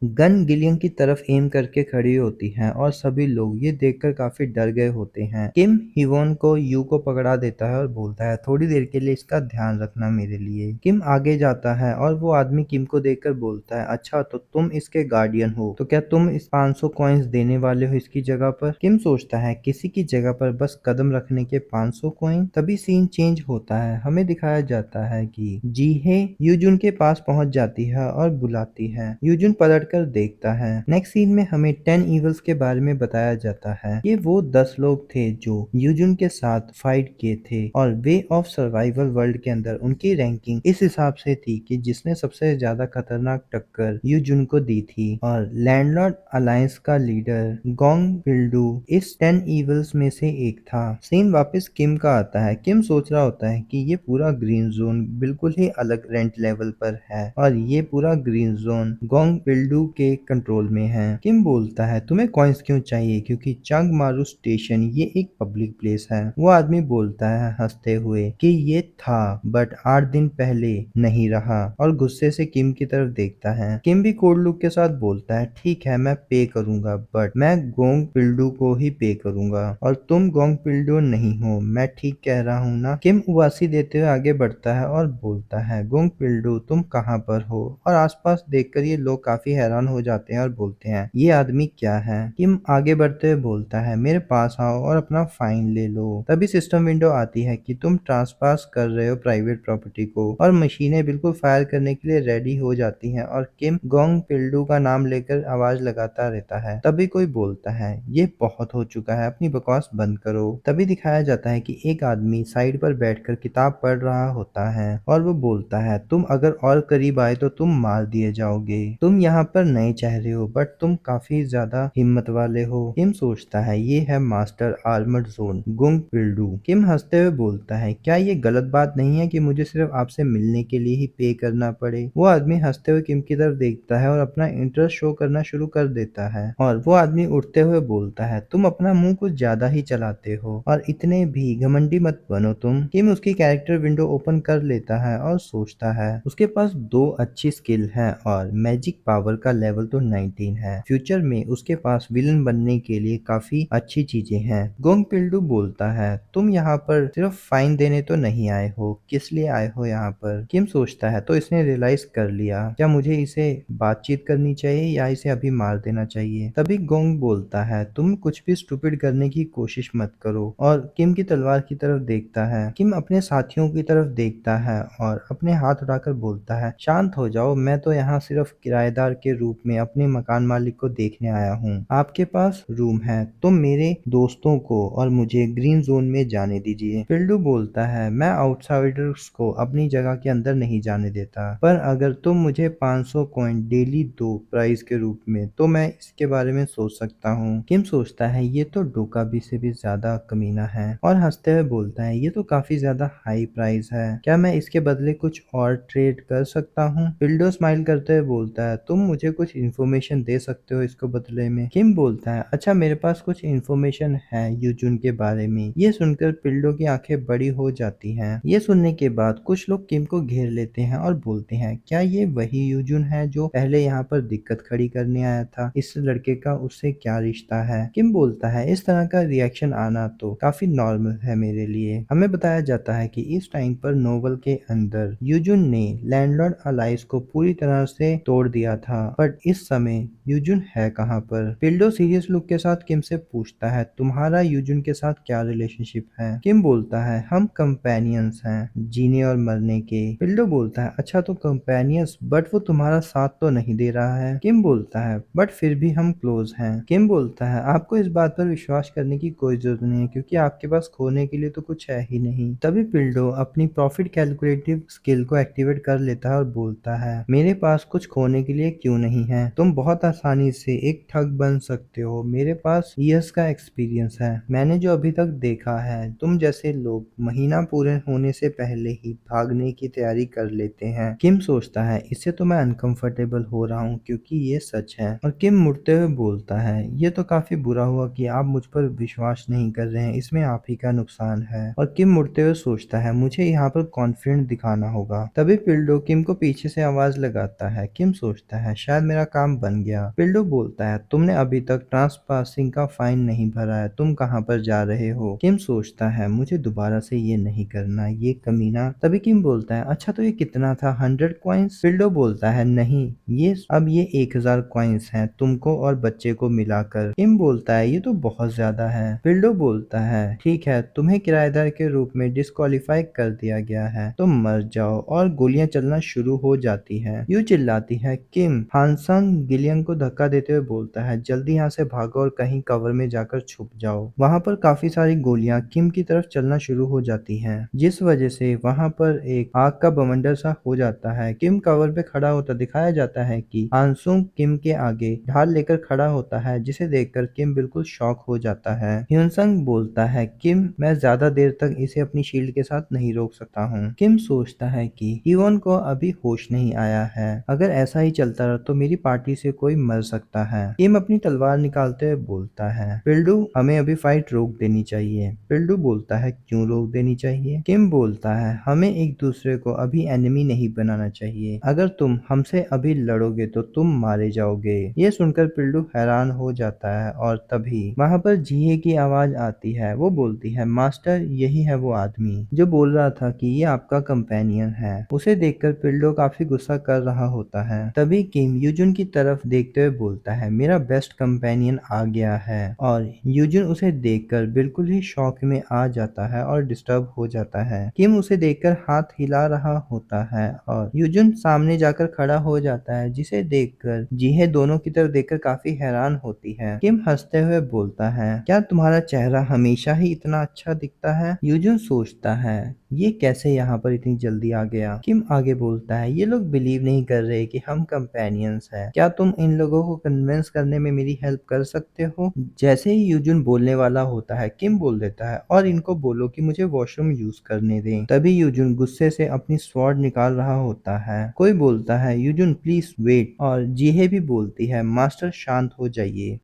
Gun Gillian की तरफ M करके खड़ी होती है और सभी लोग ये देखकर काफी डर गए होते हैं। किम हिवोन को यू को पकड़ा देता है और बोलता है थोड़ी देर के लिए इसका ध्यान रखना मेरे लिए। किम आगे जाता है और वो आदमी किम को देखकर बोलता है अच्छा तो तुम इसके गार्डियन हो, तो क्या तुम इस 500 कॉइन्स देने वाले हो इसकी जगह पर। किम सोचता है किसी की जगह पर बस कदम रखने के 500 कॉइन। तभी सीन चेंज होता है, हमें दिखाया जाता है कि जीहे यूजुन के पास पहुंच जाती है और बुलाती है। यूजुन पलटकर देखता है। नेक्स्ट सीन में हमें 10 इवल्स के बारे में बताया जाता है। ये वो 10 लोग थे जो यूजुन के साथ फाइट किए थे और वे ऑफ सर्वाइवल वर्ल्ड के अंदर उनकी रैंकिंग इस हिसाब से थी कि जिसने सबसे ज्यादा खतरनाक टक्कर यूजुन को दी थी। और लैंडलॉर्ड अलायंस का लीडर गोंग पिल्डू इस 10 इवल्स में से एक था। सीन वापस किम का आता है। किम सोच रहा होता है कि ये पूरा ग्रीन जोन बिल्कुल ही अलग रेंट लेवल पर है और ये पूरा ग्रीन जोन गोंग पिल्डू के कंट्रोल में है। किम बोलता है तुम्हें कॉइन्स क्यों चाहिए, क्योंकि चंग मारू स्टेशन ये एक पब्लिक प्लेस है। वो आदमी बोलता है हंसते हुए कि ये था बट 8 दिन पहले नहीं रहा, और गुस्से से किम की तरफ देखता है। किम भी कोल्ड लुक के साथ बोलता है ठीक है मैं पे करूंगा, बट मैं गोंग पिल्डू को ही पे करूंगा और तुम गोंग पिल्डू नहीं हो, मैं ठीक कह रहा हूँ ना। किम उबासी देते हुए आगे बढ़ता है और बोलता है गोंग पिल्डू तुम कहाँ पर हो। और आसपास देखकर ये लोग काफी हैरान हो जाते हैं और बोलते हैं ये आदमी क्या है। किम आगे बढ़ते हुए बोलता है मेरे पास आओ और अपना फाइन ले लो। तभी सिस्टम विंडो आती है कि तुम ट्रांसपास कर रहे हो प्राइवेट प्रॉपर्टी को, और मशीनें बिल्कुल फायर करने के लिए रेडी हो जाती हैं और किम गोंग पिल्डू का नाम लेकर आवाज लगाता रहता है। तभी कोई बोलता है ये बहुत हो चुका है, अपनी बकवास बंद करो। तभी दिखाया जाता है कि एक आदमी साइड पर बैठकर किताब पढ़ रहा होता है और वो बोलता है तुम अगर और करीब आए तो तुम मार दिए जाओगे। तुम यहाँ पर नए चेहरे हो बट तुम काफी ज्यादा हिम्मत वाले हो। किम सोचता है ये है मास्टर आर्मर्ड जोन गुंग पिल्डू। किम हंसते हुए बोलता है क्या ये गलत बात नहीं है कि मुझे सिर्फ आपसे मिलने के लिए ही पे करना पड़े। वो आदमी हंसते हुए किम की तरफ देखता है और अपना इंटरेस्ट शो करना शुरू कर देता है। और वो आदमी उठते हुए बोलता है तुम अपना मुंह कुछ ज्यादा ही चलाते हो और इतने भी घमंडी मत बनो तुम। किम उसकी कैरेक्टर विंडो ओपन कर लेता है और सोचता है उसके पास 2 अच्छी स्किल है और मैजिक पावर का लेवल तो 19 है। फ्यूचर में उसके पास विलन बनने के लिए काफी अच्छी चीजें हैं। गोंग पिल्डू बोलता है तुम यहाँ पर सिर्फ फाइन देने तो नहीं आए हो, किस लिए आए हो यहाँ पर। किम सोचता है तो इसने रियलाइज कर लिया, क्या मुझे इसे बातचीत करनी चाहिए या इसे अभी मार देना चाहिए। तभी गोंग बोलता है तुम कुछ भी स्टूपिड करने की कोशिश मत करो, और किम की तलवार की तरफ देखता है। किम अपने साथियों की तरफ देखता है और अपने हाथ उठाकर बोलता है शांत हो जाओ, मैं तो यहाँ सिर्फ किराएदार के रूप में अपने मकान मालिक को देखने आया हूँ। आपके पास रूम है, तुम मेरे दोस्तों को और मुझे ग्रीन जोन में जाने दीजिए। पिल्डू बोलता है मैं आउटसाइडर्स को अपनी जगह के अंदर नहीं जाने देता, पर अगर तुम मुझे 500 कॉइन डेली दो प्राइस के रूप में तो मैं इसके बारे में सोच सकता हूँ। किम सोचता है ये तो डोकाबी से भी ज्यादा कमीना है और हंसते हुए बोलता है ये तो काफी ज्यादा हाई प्राइस है, क्या मैं इसके बदले कुछ और ट्रेड कर सकता हूँ। पिल्डो स्माइल करते हुए बोलता है तुम मुझे कुछ इन्फॉर्मेशन दे सकते हो इसको बदले में। किम बोलता है अच्छा मेरे पास कुछ इन्फॉर्मेशन है यूजुन के बारे में। ये सुनकर पिल्डो की आंखें बड़ी हो जाती हैं। ये सुनने के बाद कुछ लोग किम को घेर लेते हैं और बोलते हैं क्या ये वही यूजुन है जो पहले यहाँ पर दिक्कत खड़ी करने आया था, इस लड़के का उससे क्या रिश्ता है। किम बोलता है इस तरह का रिएक्शन आना तो काफी नॉर्मल है मेरे लिए। हमें बताया जाता है कि इस टाइम पर नोवेल के अंदर यूजुन ने लैंडलॉर्ड अलाइस को पूरी तरह से तोड़ दिया था, बट इस समय यूजुन है कहाँ पर। पिल्डो सीरियस लुक के साथ किम से पूछता है तुम्हारा यूजुन के साथ क्या रिलेशनशिप है। किम बोलता है हम कंपेनियंस हैं जीने और मरने के। पिल्डो बोलता है अच्छा तो कंपेनियंस, बट वो तुम्हारा साथ तो नहीं दे रहा है। किम बोलता है बट फिर भी हम क्लोज हैं। किम बोलता है आपको इस बात पर विश्वास करने की कोई जरूरत नहीं है क्योंकि आपके पास खोने के लिए तो कुछ है ही नहीं। तभी पिल्डो अपनी प्रॉफिट कैलकुलेटिव स्किल को एक्टिवेट कर लेता है और बोलता है मेरे पास कुछ खोने के लिए क्यों नहीं है, तुम बहुत आसानी से एक ठग बन सकते हो, मेरे पास ईयर्स का एक्सपीरियंस है। मैंने जो अभी तक देखा है तुम जैसे लोग महीना पूरे होने से पहले ही भागने की तैयारी कर लेते हैं। किम सोचता है इससे तो मैं अनकंफर्टेबल हो रहा हूँ क्योंकि ये सच है। और किम मुड़ते हुए बोलता है ये तो काफी बुरा हुआ कि आप मुझ पर विश्वास नहीं कर रहे हैं, इसमें आप ही का नुकसान है। और किम मुड़ते हुए सोचता है मुझे यहाँ पर कॉन्फिडेंट दिखाना होगा। तभी पिल्डो किम को पीछे से आवाज लगाता है। किम सोचता है शायद मेरा काम बन गया। पिल्डू बोलता है, तुमने अभी तक ट्रांसपासिंग का फाइन नहीं भरा है, तुम कहाँ पर जा रहे हो? किम सोचता है, मुझे दोबारा से ये नहीं करना, ये कमीना। तभी किम बोलता है, अच्छा तो ये कितना था, 100 कॉइन्स? पिल्डो बोलता है, नहीं, ये 1000 कॉइन्स हैं, तुमको और बच्चे को मिलाकर। किम बोलता है, ये तो बहुत ज्यादा है। पिल्डो बोलता है, ठीक है, तुम्हें किराएदार के रूप में डिस्क्वालीफाई कर दिया गया है, तुम मर जाओ। और गोलियां चलना शुरू हो जाती है। यू चिल्लाती है, किम। हानसंग गिलियन को धक्का देते हुए बोलता है, जल्दी यहाँ से भागो और कहीं कवर में जाकर छुप जाओ। वहाँ पर काफी सारी गोलियां किम की तरफ चलना शुरू हो जाती हैं, जिस वजह से वहाँ पर एक आग का बवंडर सा हो जाता है। किम कवर पे खड़ा होता दिखाया जाता है कि हानसुंग किम के आगे ढाल लेकर खड़ा होता है, जिसे देखकर किम बिल्कुल शॉक हो जाता है। ह्यूनसंग बोलता है, किम, मैं ज्यादा देर तक इसे अपनी शील्ड के साथ नहीं रोक सकता हूँ। किम सोचता है कि हिवोन को अभी होश नहीं आया है, अगर ऐसा ही चलता रहा तो मेरी पार्टी से कोई मर सकता है। किम अपनी तलवार निकालते हुए बोलता है, पिल्डू, हमें अभी फाइट रोक देनी चाहिए। पिल्डू बोलता है, क्यों रोक देनी चाहिए? किम बोलता है, हमें एक दूसरे को अभी एनिमी नहीं बनाना चाहिए, अगर तुम हमसे अभी लड़ोगे तो तुम मारे जाओगे। ये सुनकर पिल्डू हैरान हो जाता है और तभी वहाँ पर जीहे की आवाज आती है। वो बोलती है, मास्टर, यही है वो आदमी जो बोल रहा था कि ये आपका कंपेनियन है। उसे देखकर पिल्डो काफी गुस्सा कर रहा होता है। तभी किम यूजुन की तरफ देखते हुए बोलता है, मेरा बेस्ट कंपेनियन आ गया है। और यूजुन उसे देखकर बिल्कुल ही शॉक में आ जाता है और डिस्टर्ब हो जाता है। किम उसे देखकर हाथ हिला रहा होता है और यूजुन सामने जाकर खड़ा हो जाता है, जिसे देखकर जीहे दोनों की तरफ देखकर काफी हैरान होती है। किम हंसते हुए बोलता है, क्या तुम्हारा चेहरा हमेशा ही इतना अच्छा दिखता है? यूजुन सोचता है, ये कैसे यहाँ पर इतनी जल्दी आ गया? किम आगे बोलता है, ये लोग बिलीव नहीं कर रहे कि हम कंपेनियंस हैं, क्या तुम इन लोगों को कन्विंस करने में मेरी हेल्प कर सकते हो? जैसे ही यूजुन बोलने वाला होता है, किम बोल देता है, और इनको बोलो कि मुझे वॉशरूम यूज करने दें। तभी यूजुन गुस्से से अपनी स्वॉर्ड निकाल रहा होता है। कोई बोलता है, यूजुन प्लीज वेट, और जीहे भी बोलती है, मास्टर शांत हो जाइए।